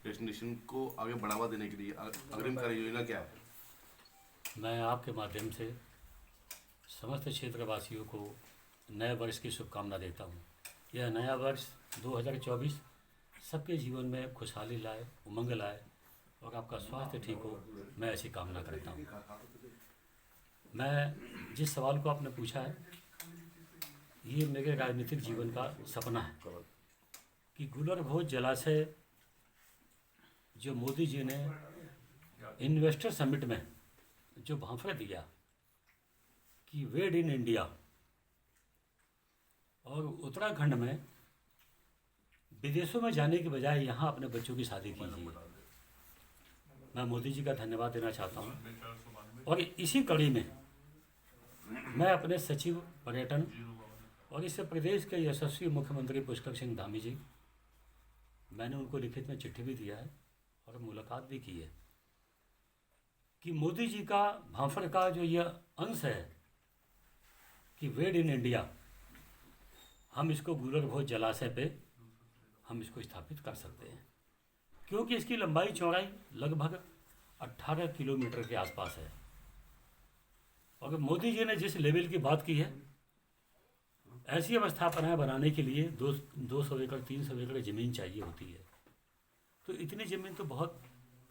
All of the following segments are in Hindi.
डेस्टिनेशन को आगे बढ़ावा देने के लिए अग्रिम कार्य योजना क्या है? मैं आपके माध्यम से समस्त क्षेत्रवासियों को नए वर्ष की शुभकामना देता हूँ। यह नया वर्ष 2024 सबके जीवन में खुशहाली लाए, उमंग लाए और आपका स्वास्थ्य ठीक हो, मैं ऐसी कामना करता हूँ। मैं जिस सवाल को आपने पूछा है, ये मेरे राजनीतिक जीवन का सपना है कि गुलर भोज जलाशय जो मोदी जी ने इन्वेस्टर समिट में जो भांफड़ दिया कि वेड इन इंडिया, और उत्तराखंड में विदेशों में जाने के बजाय यहाँ अपने बच्चों की शादी कीजिए, मैं मोदी जी का धन्यवाद देना चाहता हूँ। और इसी कड़ी में मैं अपने सचिव पर्यटन और इस प्रदेश के यशस्वी मुख्यमंत्री पुष्कर सिंह धामी जी, मैंने उनको लिखित में चिट्ठी भी दिया है और मुलाकात भी की है कि मोदी जी का भांफड़ का जो यह अंश है कि वेड इन इंडिया, हम इसको गुलर भोज जलाशय पे हम इसको स्थापित कर सकते हैं, क्योंकि इसकी लंबाई चौड़ाई लगभग 18 किलोमीटर के आसपास है। और मोदी जी ने जिस लेवल की बात की है, ऐसी अवस्थापनाएं बनाने के लिए 200 एकड़ 300 एकड़ ज़मीन चाहिए होती है। तो इतनी ज़मीन तो बहुत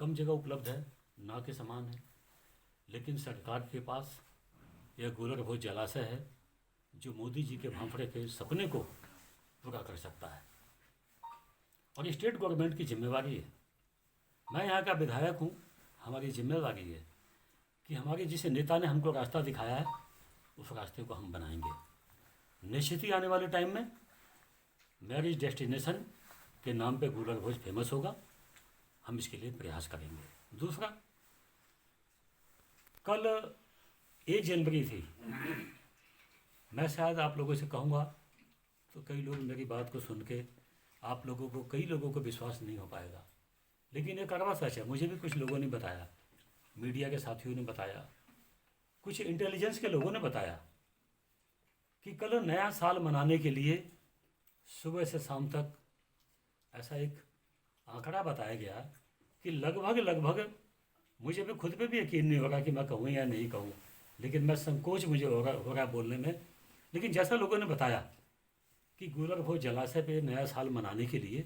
कम जगह उपलब्ध है, ना के समान है। लेकिन सरकार के पास यह गुलर भोज जलाशय है जो मोदी जी के भांफड़े के सपने को पूरा कर सकता है। और स्टेट गवर्नमेंट की जिम्मेवारी है, मैं यहाँ का विधायक हूँ, हमारी जिम्मेवारी है कि हमारे जिस नेता ने हमको रास्ता दिखाया है उस रास्ते को हम बनाएंगे। निश्चित ही आने वाले टाइम में मैरिज डेस्टिनेशन के नाम पे गुलर भोज फेमस होगा, हम इसके लिए प्रयास करेंगे। दूसरा, कल 1 जनवरी थी, मैं शायद आप लोगों से कहूँगा तो कई लोग मेरी बात को सुन के आप लोगों को, कई लोगों को विश्वास नहीं हो पाएगा, लेकिन ये कड़वा सच है। मुझे भी कुछ लोगों ने बताया, मीडिया के साथियों ने बताया, कुछ इंटेलिजेंस के लोगों ने बताया कि कल नया साल मनाने के लिए सुबह से शाम तक ऐसा एक आंकड़ा बताया गया कि लगभग मुझे भी खुद पे भी यकीन नहीं होगा कि मैं कहूँ या नहीं कहूँ, लेकिन मैं संकोच मुझे हो रहा बोलने में। लेकिन जैसा लोगों ने बताया कि गुलर भोज जलाशय पे नया साल मनाने के लिए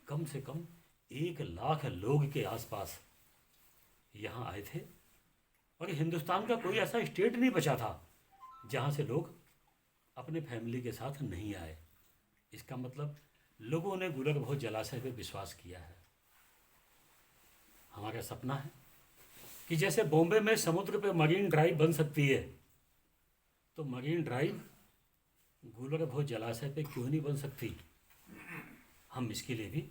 कम से कम 1 लाख लोग के आसपास यहाँ आए थे। और हिंदुस्तान का कोई ऐसा स्टेट नहीं बचा था जहाँ से लोग अपने फैमिली के साथ नहीं आए। इसका मतलब लोगों ने गुलर भोज जलाशय पे विश्वास किया है। हमारा सपना है कि जैसे बॉम्बे में समुद्र पे मरीन ड्राइव बन सकती है, तो मरीन ड्राइव गुलर भोज जलाशय पे क्यों नहीं बन सकती। हम इसके लिए भी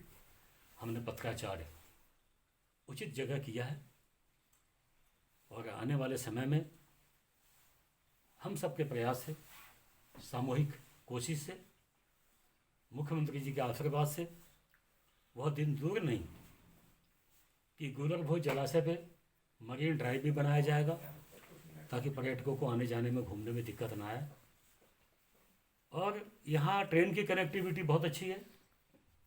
हमने पत्राचार उचित जगह किया है और आने वाले समय में हम सबके प्रयास से, सामूहिक कोशिश से, मुख्यमंत्री जी के आशीर्वाद से वह दिन दूर नहीं कि गुलर भोज जलाशय पे मरीन ड्राइव भी बनाया जाएगा ताकि पर्यटकों को आने जाने में, घूमने में दिक्कत ना आए। और यहाँ ट्रेन की कनेक्टिविटी बहुत अच्छी है,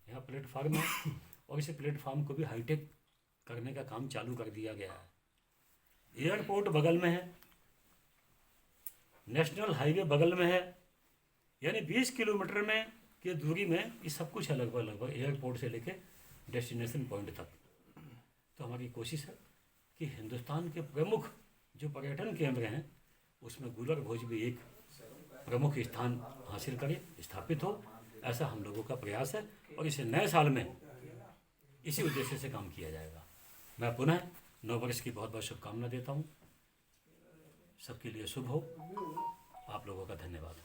यहाँ प्लेटफार्म है और इस प्लेटफार्म को भी हाईटेक करने का काम चालू कर दिया गया है। एयरपोर्ट बगल में है, नेशनल हाईवे बगल में है, यानी 20 किलोमीटर में की दूरी में ये सब कुछ है लगभग एयरपोर्ट से लेके डेस्टिनेशन पॉइंट तक। तो हमारी कोशिश है कि हिंदुस्तान के प्रमुख जो पर्यटन केंद्र हैं उसमें गुलर भोज भी एक प्रमुख स्थान हासिल करे, स्थापित हो, ऐसा हम लोगों का प्रयास है। और इसे नए साल में इसी उद्देश्य से काम किया जाएगा। मैं पुनः नव वर्ष की बहुत बहुत शुभकामना देता हूँ। सबके लिए शुभ हो। आप लोगों का धन्यवाद।